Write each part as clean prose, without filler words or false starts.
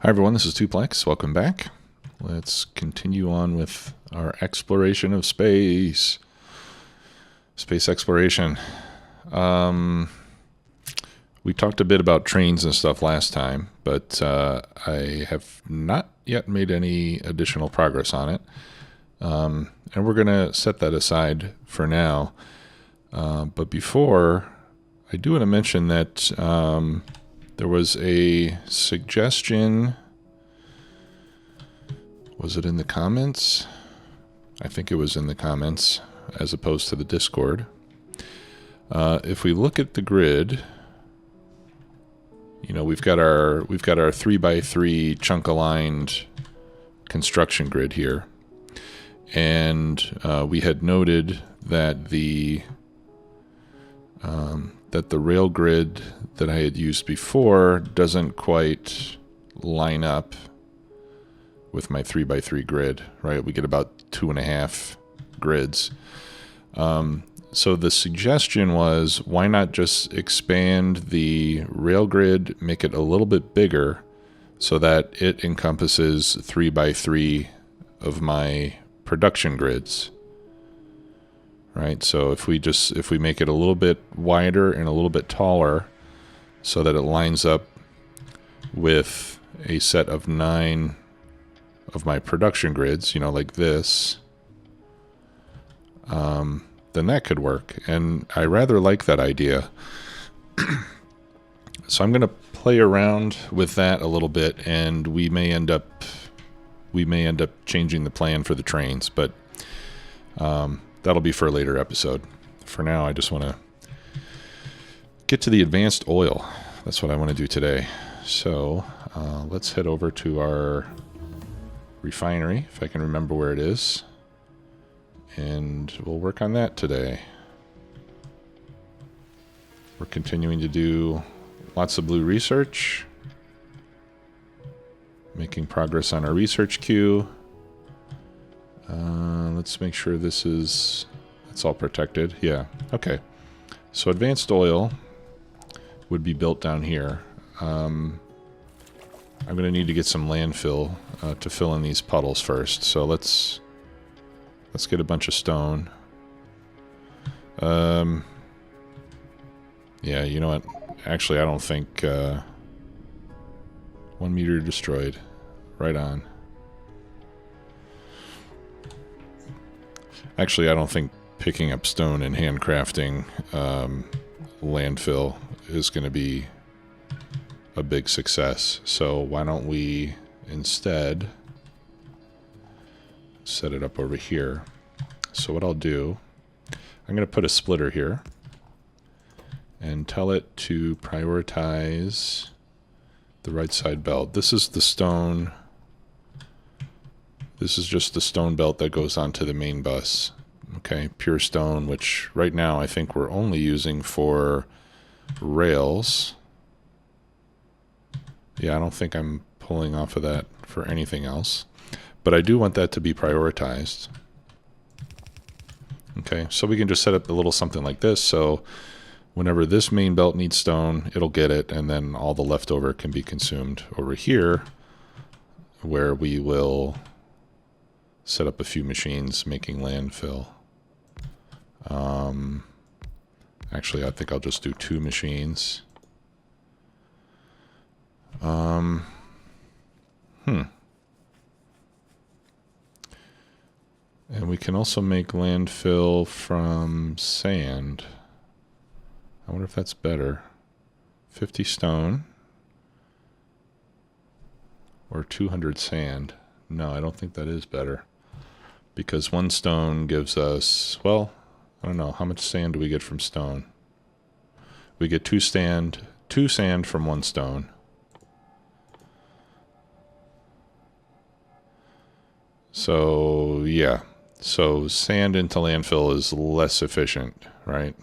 Hi everyone, this is Tuplex. Welcome back. Let's continue on with our exploration of space. Space exploration. We talked a bit about trains and stuff last time, but I have not yet made any additional progress on it. And we're going to set that aside for now. But before, I do want to mention that there was a suggestion. Was it in the comments? I think it was in the comments as opposed to the Discord. If we look at the grid, you know, we've got our 3x3 chunk aligned construction grid here. And we had noted that the rail grid that I had used before doesn't quite line up with my 3x3 grid, right? We get about 2.5 grids. So the suggestion was, why not just expand the rail grid, make it a little bit bigger so that it encompasses 3x3 of my production grids, right? So if we make it a little bit wider and a little bit taller so that it lines up with a set of 9 of my production grids, you know, like this, then that could work. And I rather like that idea. So I'm going to play around with that a little bit, and we may end up changing the plan for the trains, but that'll be for a later episode. For now, I just want to get to the advanced oil. That's what I want to do today. So let's head over to our refinery, if I can remember where it is, and we'll work on that today. We're continuing to do lots of blue research, making progress on our research queue. Let's make sure it's all protected. Yeah, okay. So advanced oil would be built down here. I'm going to need to get some landfill to fill in these puddles first. So let's get a bunch of stone. Yeah, you know what? Actually, I don't think 1 meter destroyed. Right on. Actually, I don't think picking up stone and handcrafting landfill is going to be a big success. So why don't we instead set it up over here. So what I'll do, I'm going to put a splitter here and tell it to prioritize the right side belt. This is the stone. This is just the stone belt that goes onto the main bus. Okay, pure stone, which right now I think we're only using for rails. Yeah, I don't think I'm pulling off of that for anything else. But I do want that to be prioritized. Okay, so we can just set up a little something like this. So whenever this main belt needs stone, it'll get it, and then all the leftover can be consumed over here, where we will set up a few machines making landfill. Actually, I think I'll just do 2 machines. And we can also make landfill from sand. I wonder if that's better. 50 stone or 200 sand. No, I don't think that is better. Because 1 stone gives us, well, I don't know, how much sand do we get from stone? We get 2 sand from 1 stone. So, yeah. So sand into landfill is less efficient, right?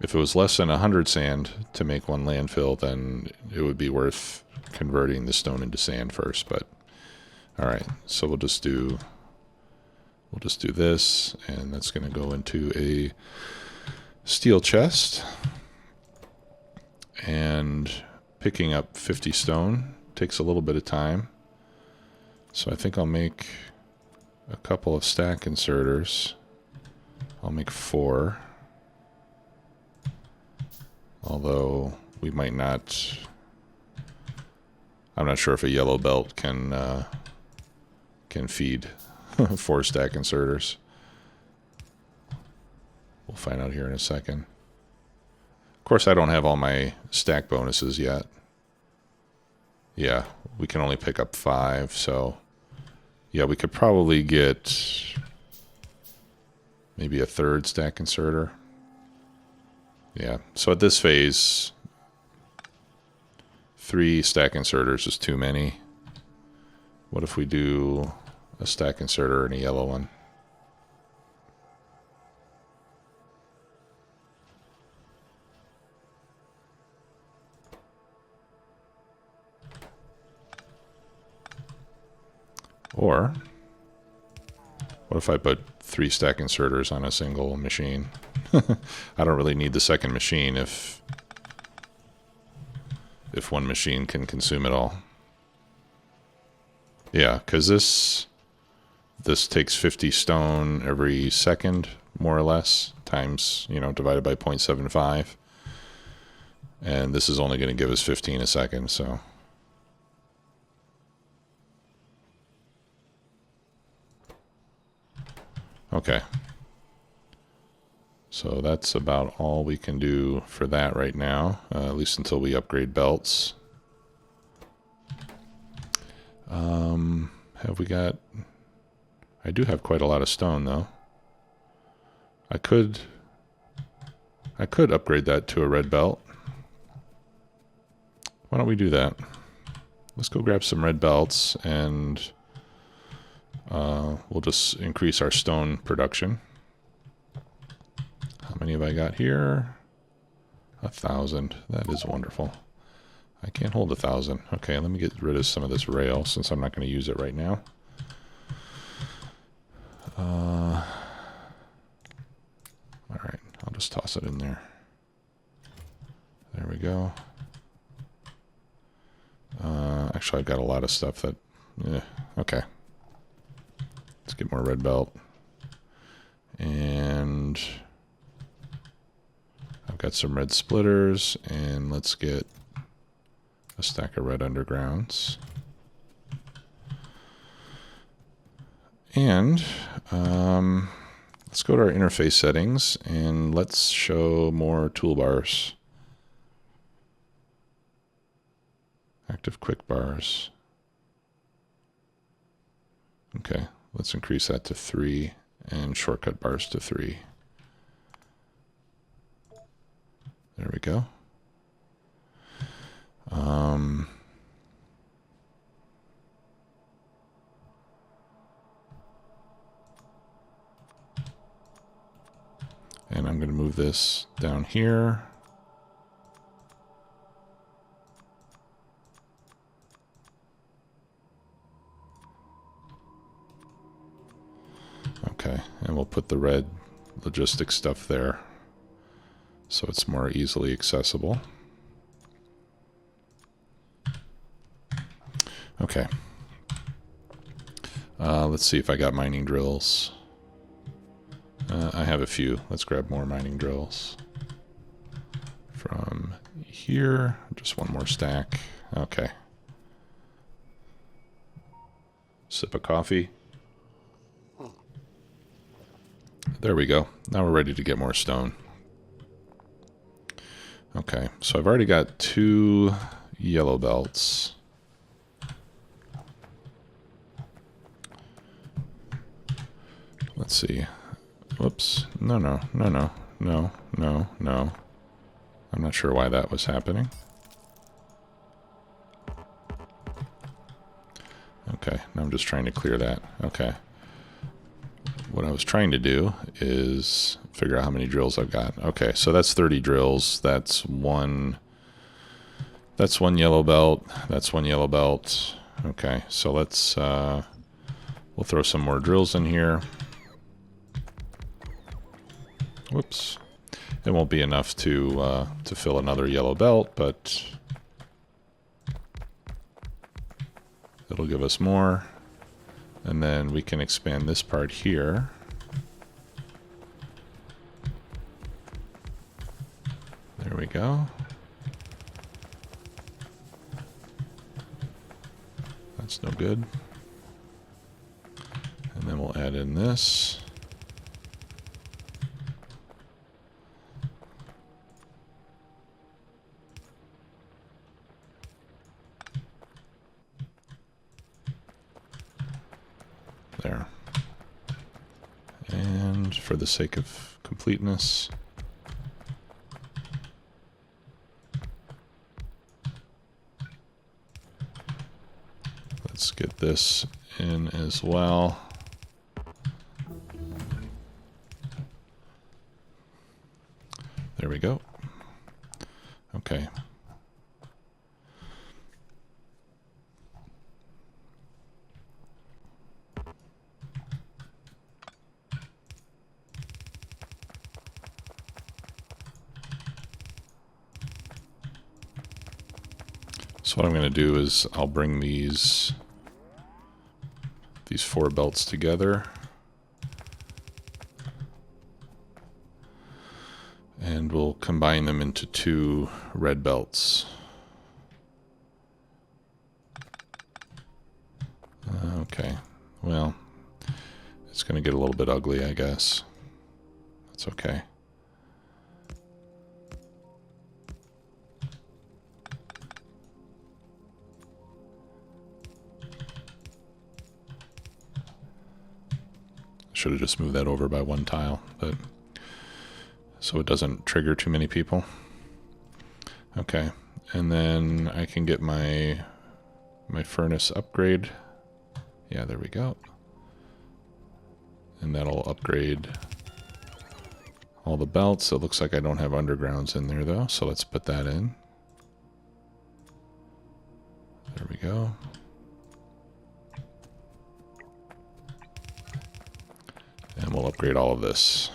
If it was less than 100 sand to make 1 landfill, then it would be worth converting the stone into sand first. But all right, so we'll just do this, and that's going to go into a steel chest. And picking up 50 stone takes a little bit of time. So I think I'll make a couple of stack inserters. I'll make 4. Although we might not... I'm not sure if a yellow belt can feed 4 stack inserters. We'll find out here in a second. Of course, I don't have all my stack bonuses yet. Yeah, we can only pick up 5, so... Yeah, we could probably get maybe a 3rd stack inserter. Yeah, so at this phase, 3 stack inserters is too many. What if we do a stack inserter and a yellow one? Or, what if I put 3 stack inserters on a single machine? I don't really need the second machine if one machine can consume it all. Yeah, because this takes 50 stone every second, more or less, times, divided by 0.75. And this is only going to give us 15 a second, so... Okay. So that's about all we can do for that right now, at least until we upgrade belts. Have we got... I do have quite a lot of stone, though. I could upgrade that to a red belt. Why don't we do that? Let's go grab some red belts, and we'll just increase our stone production. How many have I got here? 1,000. That is wonderful. I can't hold 1,000. Okay, let me get rid of some of this rail since I'm not going to use it right now. Alright, I'll just toss it in there. There we go. Actually, I've got a lot of stuff that... okay. Let's get more red belt. And... I've got some red splitters, and let's get a stack of red undergrounds. And let's go to our interface settings, and let's show more toolbars. Active quick bars. Okay, let's increase that to 3, and shortcut bars to 3. There we go. And I'm going to move this down here. Okay, and we'll put the red logistics stuff there so it's more easily accessible. Okay. Let's see if I got mining drills. I have a few. Let's grab more mining drills. From here, just one more stack. Okay. Sip of coffee. There we go. Now we're ready to get more stone. Okay, so I've already got 2 yellow belts. Let's see. Whoops. No. I'm not sure why that was happening. Okay, now I'm just trying to clear that. Okay. What I was trying to do is figure out how many drills I've got. Okay, so that's 30 drills. That's one yellow belt. That's 1 yellow belt. Okay, so let's we'll throw some more drills in here. Whoops. It won't be enough to fill another yellow belt, but It'll give us more. And then we can expand this part here. There we go. That's no good. And then we'll add in this. There. And for the sake of completeness, let's get this in as well. There we go. Okay. So what I'm going to do is I'll bring these 4 belts together, and we'll combine them into 2 red belts. Okay, well, it's going to get a little bit ugly, I guess. That's okay. Should have just moved that over by 1 tile, but so it doesn't trigger too many people. Okay, and then I can get my furnace upgrade. Yeah, there we go. And that'll upgrade all the belts. It looks like I don't have undergrounds in there though, so let's put that in. There we go. And we'll upgrade all of this.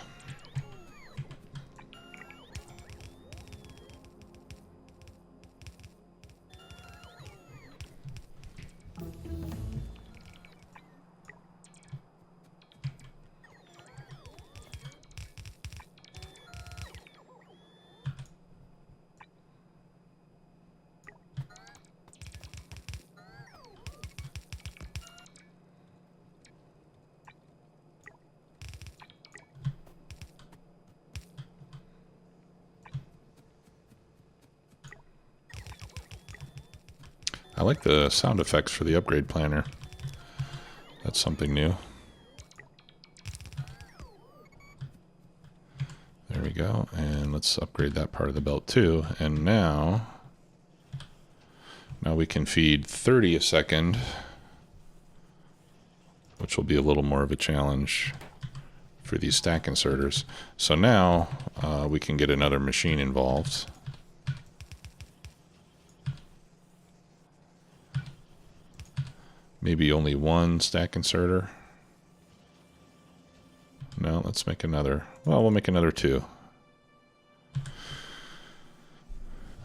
I like the sound effects for the upgrade planner. That's something new. There we go. And let's upgrade that part of the belt too. And now we can feed 30 a second, which will be a little more of a challenge for these stack inserters. So now we can get another machine involved. Maybe only 1 stack inserter. No, let's make another. Well, we'll make another 2.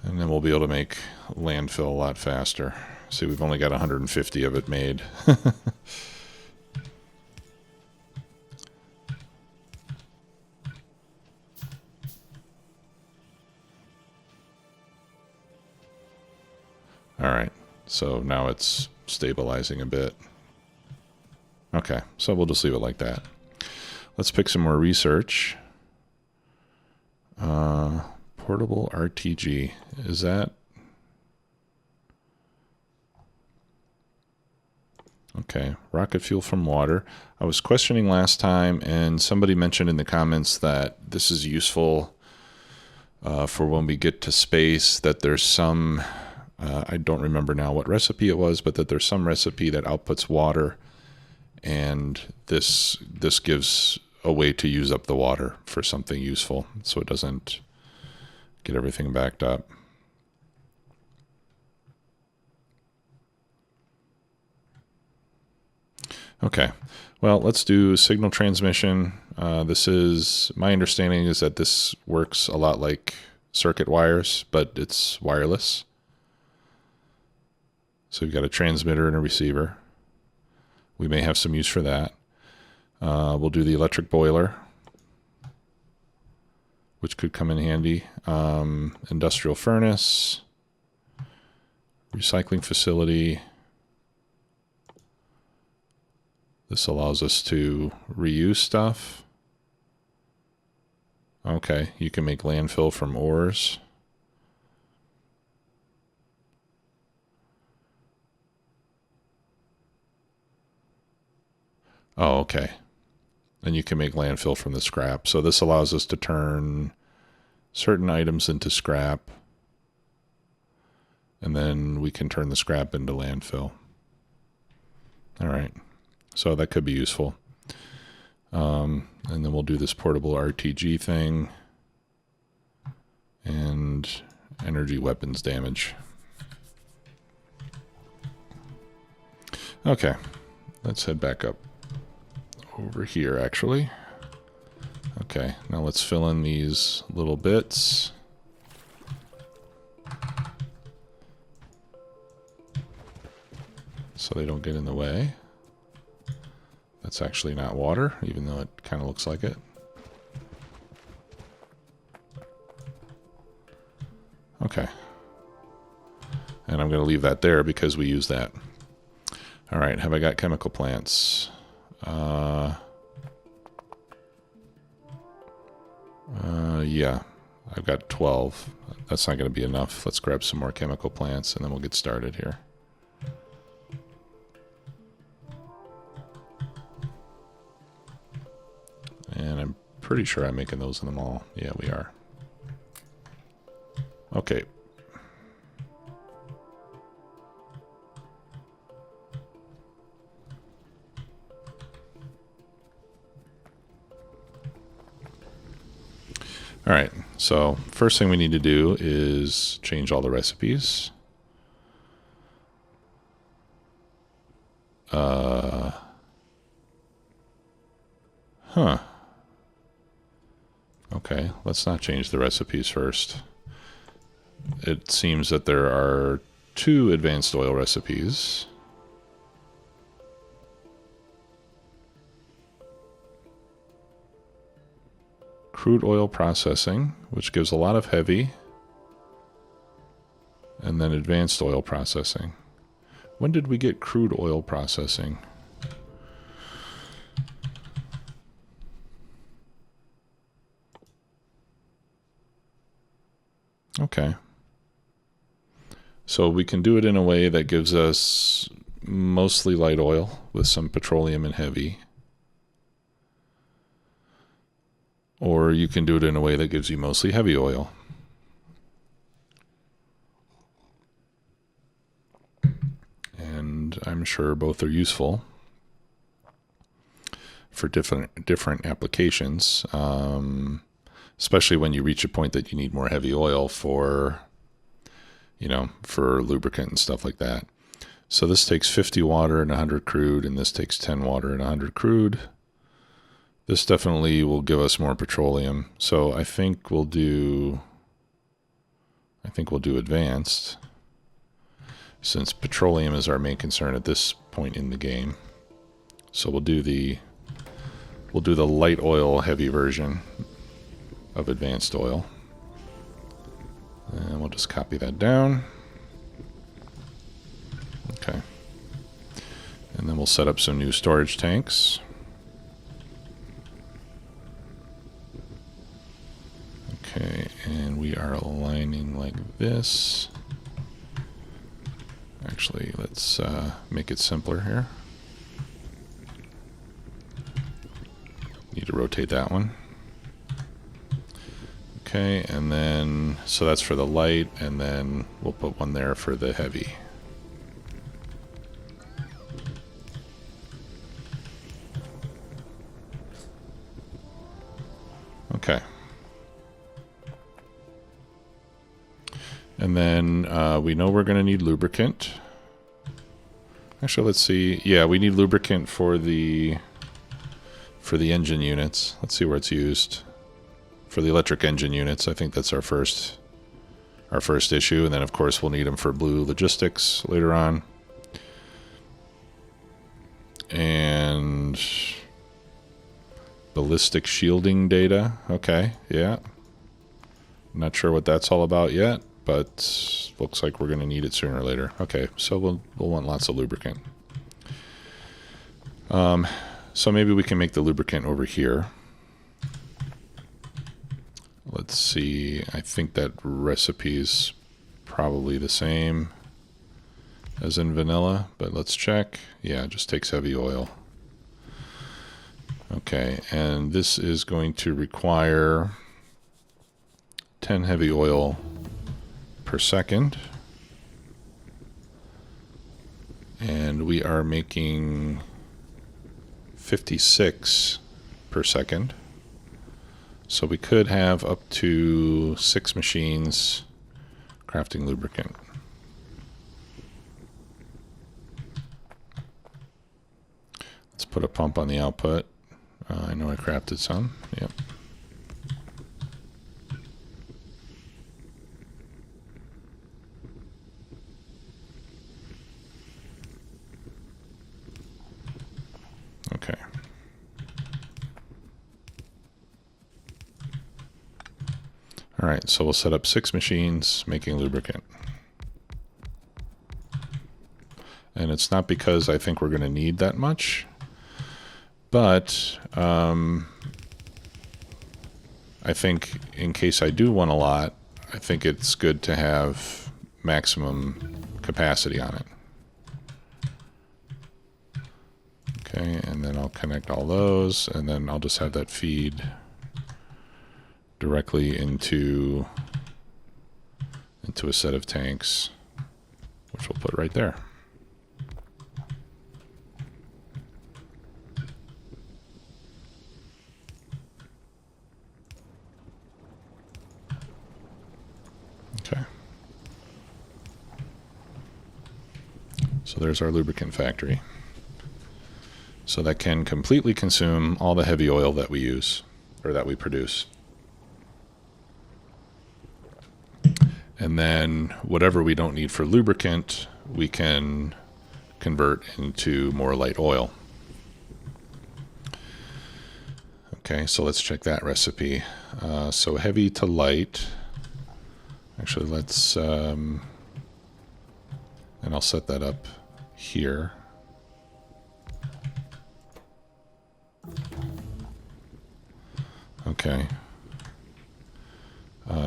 And then we'll be able to make landfill a lot faster. See, we've only got 150 of it made. All right, so now it's stabilizing a bit. Okay, so we'll just leave it like that. Let's pick some more research. Portable RTG, is that? Okay, rocket fuel from water. I was questioning last time, and somebody mentioned in the comments that this is useful for when we get to space, that there's some I don't remember now what recipe it was, but that there's some recipe that outputs water, and this gives a way to use up the water for something useful, so it doesn't get everything backed up. Okay, well, let's do signal transmission. This is, my understanding is that this works a lot like circuit wires, but it's wireless. So we've got a transmitter and a receiver. We may have some use for that. We'll do the electric boiler, which could come in handy. Industrial furnace, recycling facility. This allows us to reuse stuff. Okay, you can make landfill from ores. Oh, okay. And you can make landfill from the scrap. So this allows us to turn certain items into scrap. And then we can turn the scrap into landfill. All right. So that could be useful. And then we'll do this portable RTG thing. And energy weapons damage. Okay. Let's head back up. Over here, actually. Okay, now let's fill in these little bits. So they don't get in the way. That's actually not water, even though it kind of looks like it. Okay. And I'm going to leave that there because we use that. All right, have I got chemical plants? Yeah, I've got 12. That's not going to be enough. Let's grab some more chemical plants and then we'll get started here. And I'm pretty sure I'm making those in the mall. Yeah, we are. Okay. All right, so first thing we need to do is change all the recipes. Okay, let's not change the recipes first. It seems that there are 2 advanced oil recipes. Crude oil processing, which gives a lot of heavy, and then advanced oil processing. When did we get crude oil processing? Okay. So we can do it in a way that gives us mostly light oil with some petroleum and heavy. Or you can do it in a way that gives you mostly heavy oil. And I'm sure both are useful for different applications, especially when you reach a point that you need more heavy oil for, you know, for lubricant and stuff like that. So this takes 50 water and 100 crude, and this takes 10 water and 100 crude. This definitely will give us more petroleum. So I think we'll do advanced, since petroleum is our main concern at this point in the game. So we'll do the light oil heavy version of advanced oil. And we'll just copy that down. Okay. And then we'll set up some new storage tanks. Okay, and we are aligning like this. Actually, let's make it simpler here. Need to rotate that one. Okay, and then, so that's for the light, and then we'll put one there for the heavy. Okay. And then we know we're going to need lubricant. Actually, let's see. Yeah, we need lubricant for the engine units. Let's see where it's used. For the electric engine units, I think that's our first issue. And then, of course, we'll need them for blue logistics later on. Ballistic shielding data. Okay, yeah. Not sure what that's all about yet, but looks like we're going to need it sooner or later. Okay, so we'll want lots of lubricant. So maybe we can make the lubricant over here. Let's see. I think that recipe's probably the same as in vanilla, but let's check. Yeah, it just takes heavy oil. Okay, and this is going to require 10 heavy oil per second. And we are making 56 per second. So we could have up to 6 machines crafting lubricant. Let's put a pump on the output. I know I crafted some. Yep. Okay. All right, so we'll set up 6 machines making lubricant. And it's not because I think we're going to need that much, but I think in case I do want a lot, I think it's good to have maximum capacity on it. Okay, and then I'll connect all those, and then I'll just have that feed directly into a set of tanks, which we'll put right there. Okay. So there's our lubricant factory. So that can completely consume all the heavy oil that we use, or that we produce. And then whatever we don't need for lubricant, we can convert into more light oil. Okay, so let's check that recipe. So heavy to light. Actually, let's, and I'll set that up here. Okay.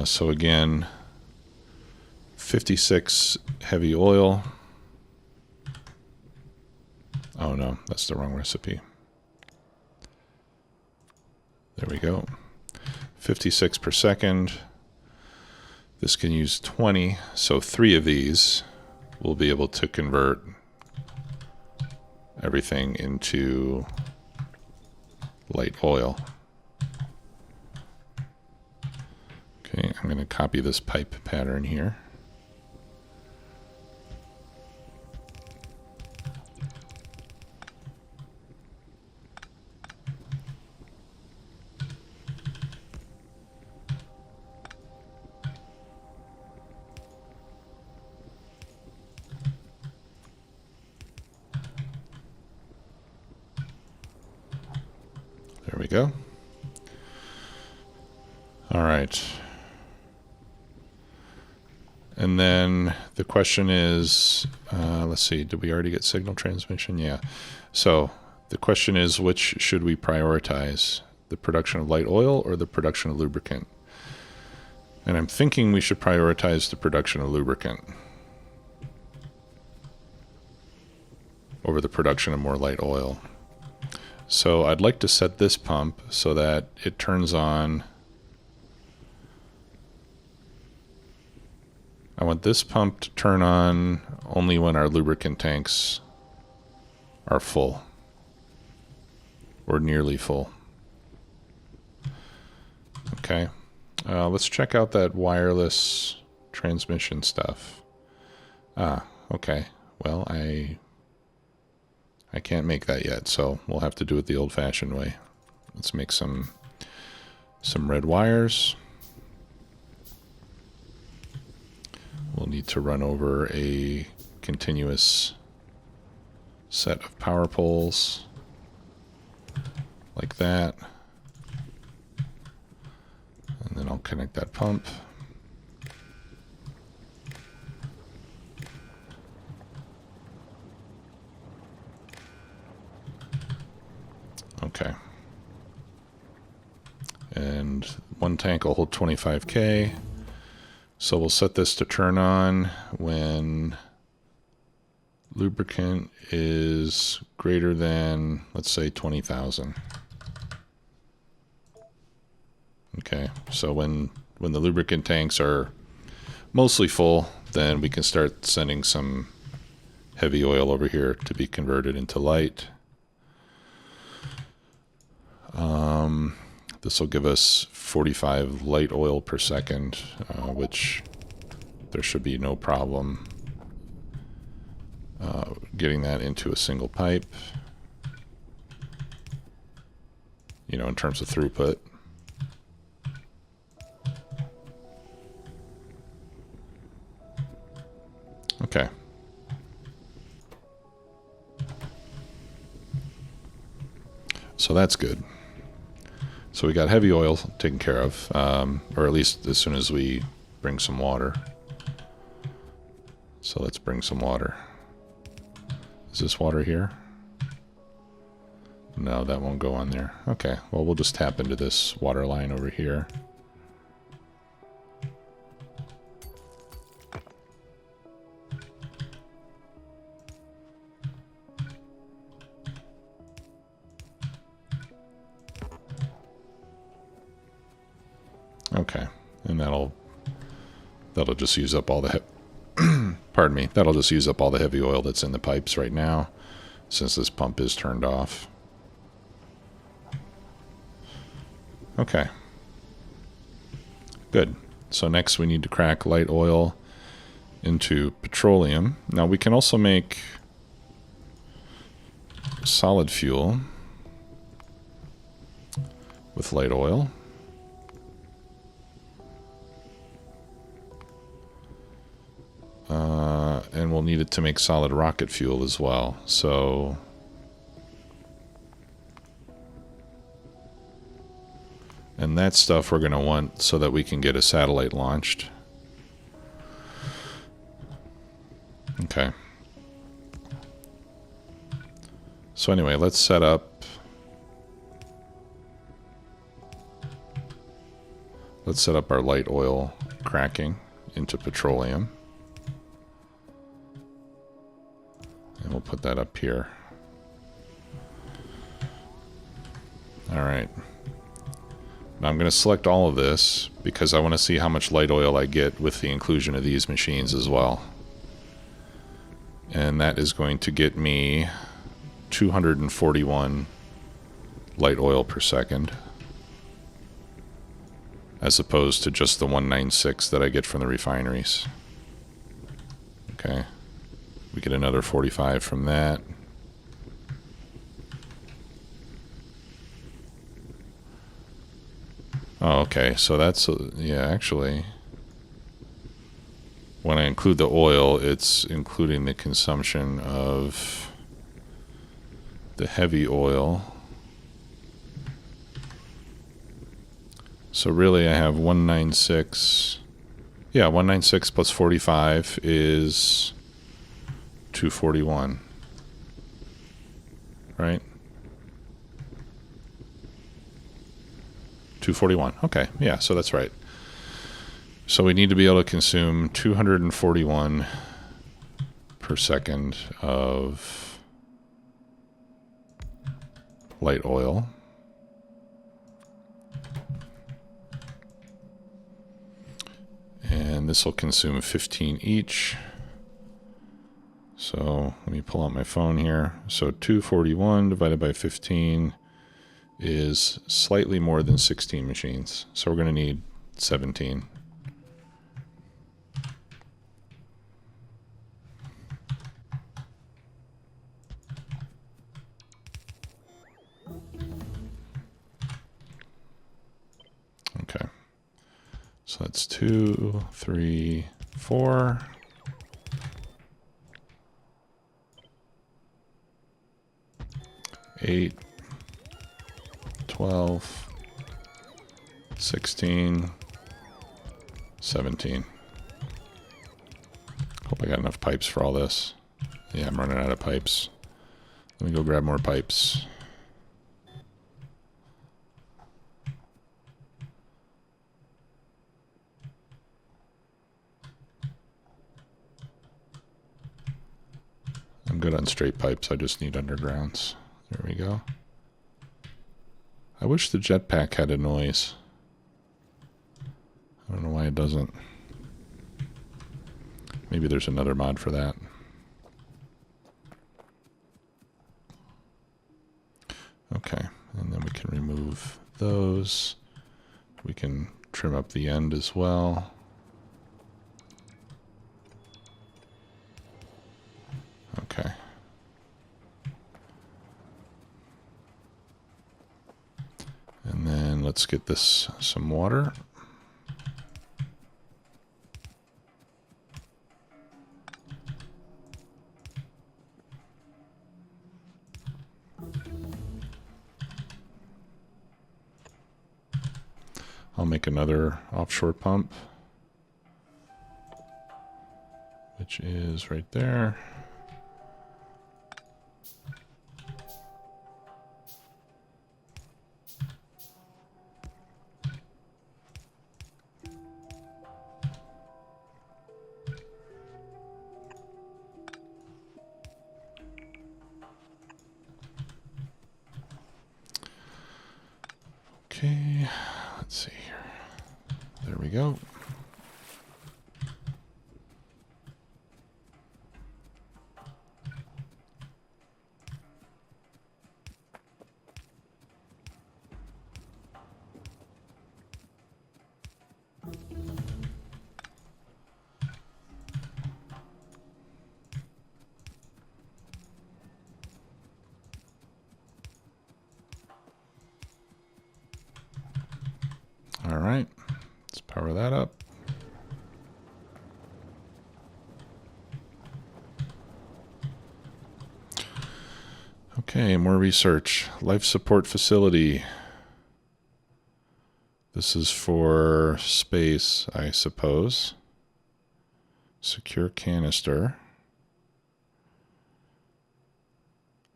So again, 56 heavy oil. Oh no, that's the wrong recipe. There we go. 56 per second. This can use 20, so 3 of these will be able to convert everything into light oil. Okay, I'm going to copy this pipe pattern here. There we go. All right. And then the question is, let's see, did we already get signal transmission? Yeah. So the question is, which should we prioritize? The production of light oil or the production of lubricant? And I'm thinking we should prioritize the production of lubricant over the production of more light oil. So I'd like to set this pump so that it turns on. I want this pump to turn on only when our lubricant tanks are full or nearly full. Okay, let's check out that wireless transmission stuff. Okay, well, I can't make that yet, so we'll have to do it the old-fashioned way. Let's make some red wires. We'll need to run over a continuous set of power poles like that. connect that pump. Okay. And one tank will hold 25K. So we'll set this to turn on when lubricant is greater than, let's say, 20,000. Okay, so when the lubricant tanks are mostly full, then we can start sending some heavy oil over here to be converted into light. This will give us 45 light oil per second, which there should be no problem getting that into a single pipe, you know, in terms of throughput. Okay. So that's good. So we got heavy oil taken care of, or at least as soon as we bring some water. So let's bring some water. Is this water here? No, that won't go on there. Okay, well, we'll just tap into this water line over here. Okay, and that'll just use up all the pardon me, that'll just use up all the heavy oil that's in the pipes right now, since this pump is turned off. Okay, good. So next we need to crack light oil into petroleum. Now we can also make solid fuel with light oil. And we'll need it to make solid rocket fuel as well. So and that stuff we're going to want so that we can get a satellite launched. Okay. So anyway, let's set up our light oil cracking into petroleum. And we'll put that up here. All right. Now I'm going to select all of this because I want to see how much light oil I get with the inclusion of these machines as well. And that is going to get me 241 light oil per second, as opposed to just the 196 that I get from the refineries. Okay. We get another 45 from that. Oh, okay. So that's, yeah, actually, when I include the oil, it's including the consumption of the heavy oil. So really I have 196. Yeah, 196 plus 45 is 241, right? 241. Okay, yeah, so that's right. So we need to be able to consume 241 per second of light oil. And this will consume 15 each. So let me pull out my phone here. So 241 divided by 15 is slightly more than 16 machines. So we're going to need 17. Okay. So that's 2, 3, 4. 8, 12, 16, 17. Hope I got enough pipes for all this. Yeah, I'm running out of pipes. Let me go grab more pipes. I'm good on straight pipes, I just need undergrounds. There we go. I wish the Jetpack had a noise. I don't know why it doesn't. Maybe there's another mod for that. Okay, and then we can remove those. We can trim up the end as well. Okay. And then let's get this some water. I'll make another offshore pump, which is right there. Okay, let's see here. There we go. All right, let's power that up. Okay, more research. Life support facility. This is for space, I suppose. Secure canister.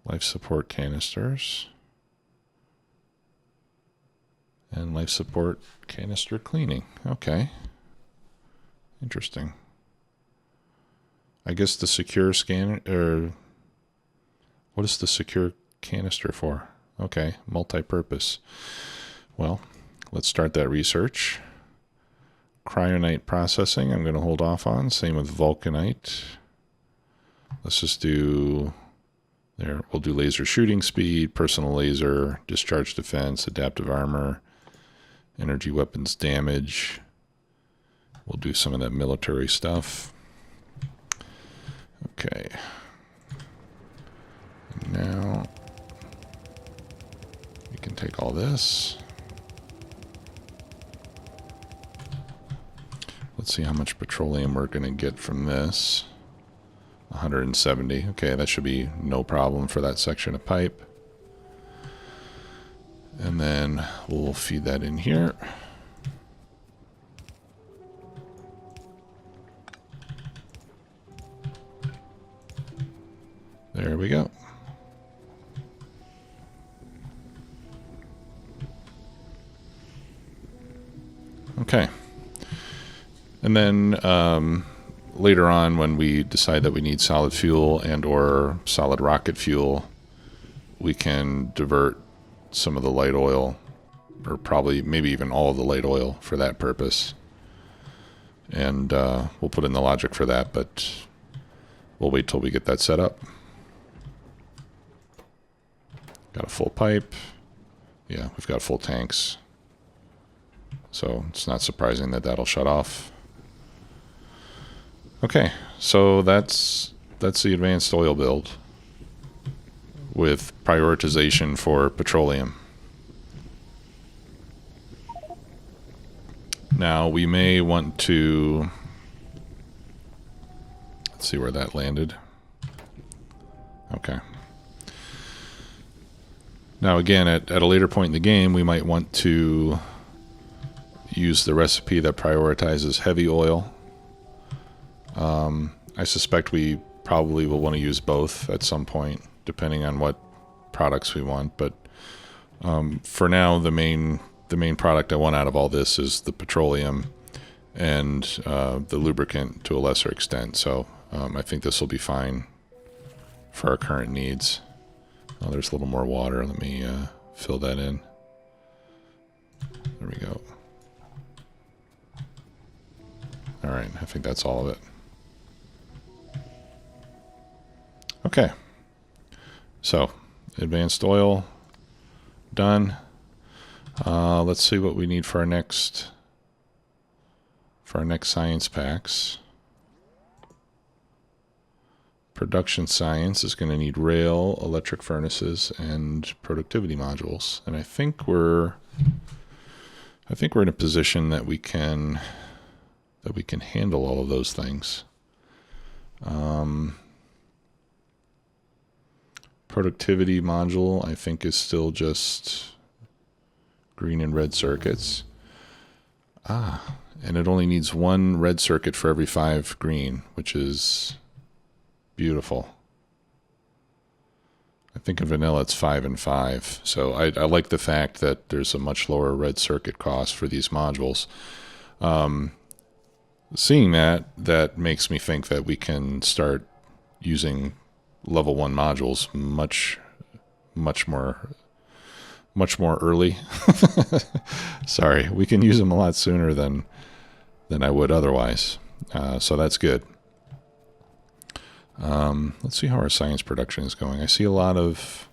Life support canisters. And life support canister cleaning. Okay. Interesting. I guess the secure scanner, or what is the secure canister for? Okay, multi-purpose. Well, let's start that research. Cryonite processing, I'm going to hold off on. Same with vulcanite. Let's just do, there, we'll do laser shooting speed, personal laser, discharge defense, adaptive armor, energy weapons damage. We'll do some of that military stuff. Okay. And now we can take all this. Let's see how much petroleum we're going to get from this. 170. Okay, that should be no problem for that section of pipe. And then we'll feed that in here. There we go. Okay. And then later on, when we decide that we need solid fuel and or solid rocket fuel, we can divert some of the light oil, or probably maybe even all of the light oil for that purpose. And we'll put in the logic for that, but we'll wait till we get that set up. Got a full pipe. Yeah, we've got full tanks. So it's not surprising that that'll shut off. Okay, so that's the advanced oil build with prioritization for petroleum. Now we may want to, let's see where that landed. Okay. Now again, at a later point in the game, we might want to use the recipe that prioritizes heavy oil. I suspect we probably will want to use both at some point, depending on what products we want. But for now, the main product I want out of all this is the petroleum and the lubricant to a lesser extent. So I think this will be fine for our current needs. Oh, there's a little more water. Let me fill that in. There we go. All right, I think that's all of it. Okay, so advanced oil done. Let's see what we need for our next science packs. Production science is going to need rail, electric furnaces, and productivity modules. And I think we're in a position that we can handle all of those things. Productivity module, I think, is still just green and red circuits. And it only needs 1 red circuit for every 5 green, which is beautiful. I think in vanilla it's 5 and 5. So I like the fact that there's a much lower red circuit cost for these modules. Seeing that makes me think that we can start using level 1 modules much more early. Sorry, we can use them a lot sooner than I would otherwise. So that's good. Let's see how our science production is going. I see a lot of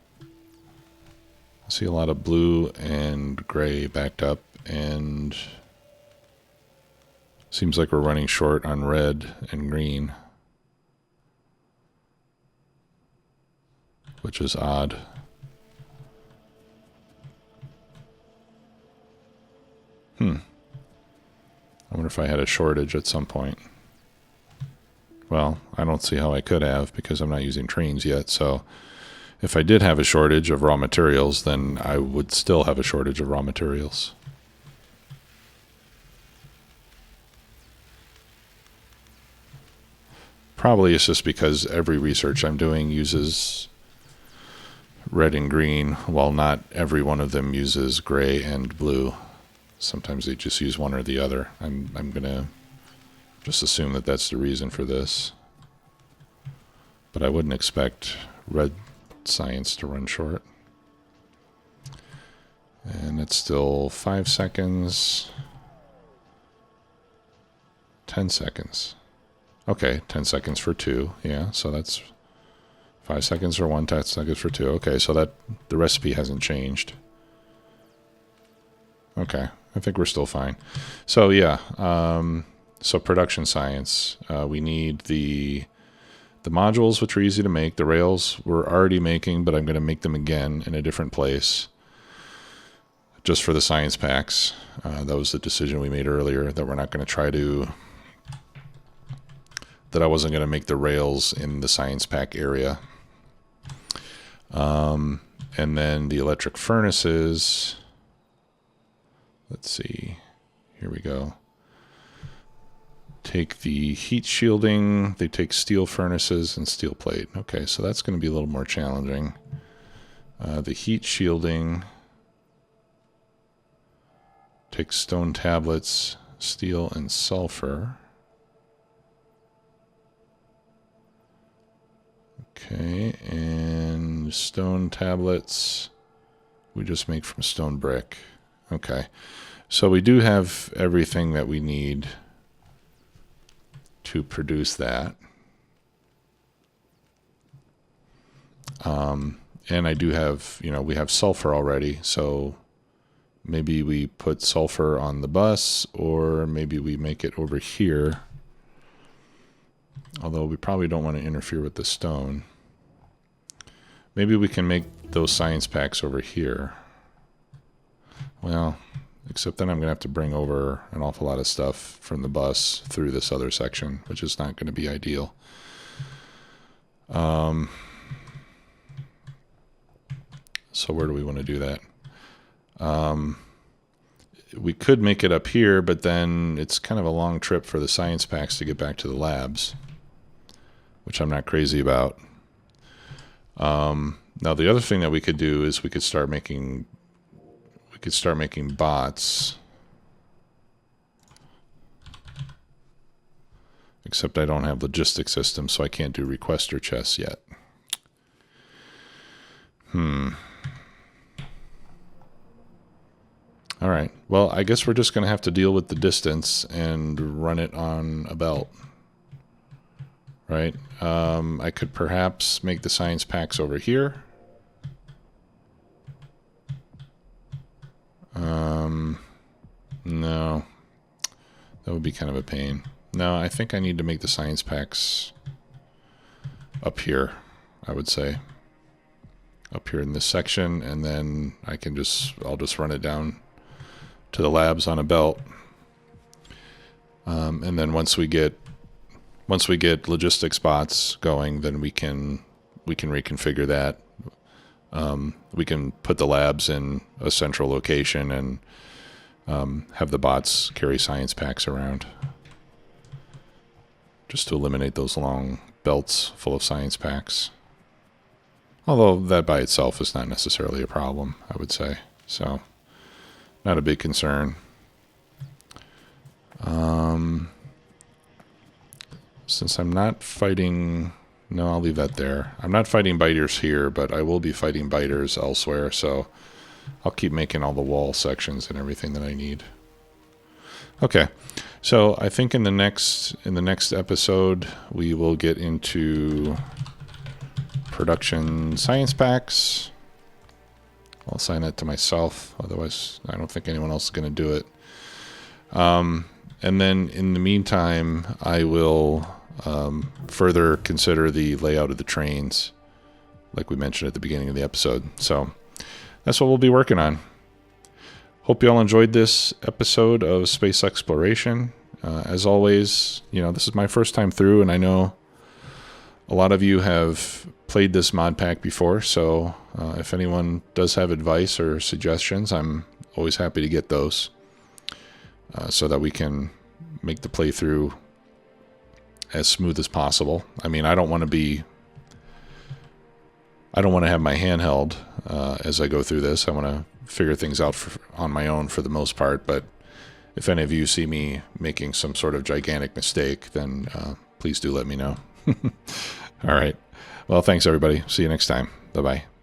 blue and gray backed up, and seems like we're running short on red and green, which is odd. I wonder if I had a shortage at some point. Well, I don't see how I could have, because I'm not using trains yet. So if I did have a shortage of raw materials, then I would still have a shortage of raw materials. Probably it's just because every research I'm doing uses red and green, while not every one of them uses gray and blue. Sometimes they just use one or the other. I'm going to just assume that that's the reason for this. But I wouldn't expect red science to run short. And it's still 5 seconds. 10 seconds. Okay, 10 seconds for 2. Yeah, so that's 5 seconds for 1, 10 seconds for 2. Okay, so that the recipe hasn't changed. Okay, I think we're still fine. So yeah, so production science, we need the modules, which are easy to make. The rails we're already making, but I'm going to make them again in a different place, just for the science packs. That was the decision we made earlier, that we're not going to try to, that I wasn't going to make the rails in the science pack area. And then the electric furnaces. Let's see, here we go. Take the heat shielding, they take steel furnaces and steel plate. Okay, so that's going to be a little more challenging. The heat shielding takes stone tablets, steel, and sulfur. Okay, and stone tablets we just make from stone brick. Okay, so we do have everything that we need to produce that. And I do have, we have sulfur already, so maybe we put sulfur on the bus, or maybe we make it over here. Although we probably don't want to interfere with the stone. Maybe we can make those science packs over here. Well, except then I'm going to have to bring over an awful lot of stuff from the bus through this other section, which is not going to be ideal. So where do we want to do that? we could make it up here, but then it's kind of a long trip for the science packs to get back to the labs, which I'm not crazy about. Now the other thing that we could do is we could start making bots. Except I don't have logistics systems, so I can't do requester chests yet. All right. Well, I guess we're just going to have to deal with the distance and run it on a belt. Right? I could perhaps make the science packs over here. No. That would be kind of a pain. No, I think I need to make the science packs up here, I would say. Up here in this section, and then I'll just run it down to the labs on a belt. And then once we get logistics bots going, then we can reconfigure that. We can put the labs in a central location and have the bots carry science packs around, just to eliminate those long belts full of science packs. Although that by itself is not necessarily a problem, I would say. So, not a big concern. Since I'm not fighting... No, I'll leave that there. I'm not fighting biters here, but I will be fighting biters elsewhere, so I'll keep making all the wall sections and everything that I need. Okay, so I think in the next episode we will get into production science packs. I'll assign that to myself, otherwise I don't think anyone else is going to do it. And then in the meantime, I will further consider the layout of the trains, like we mentioned at the beginning of the episode. So that's what we'll be working on. Hope you all enjoyed this episode of Space Exploration. As always, this is my first time through, and I know a lot of you have played this mod pack before, so if anyone does have advice or suggestions, I'm always happy to get those, so that we can make the playthrough as smooth as possible. I mean, I don't want to have my handheld as I go through this. I want to figure things out on my own for the most part, but if any of you see me making some sort of gigantic mistake, then please do let me know. All right. Well, thanks everybody. See you next time. Bye-bye.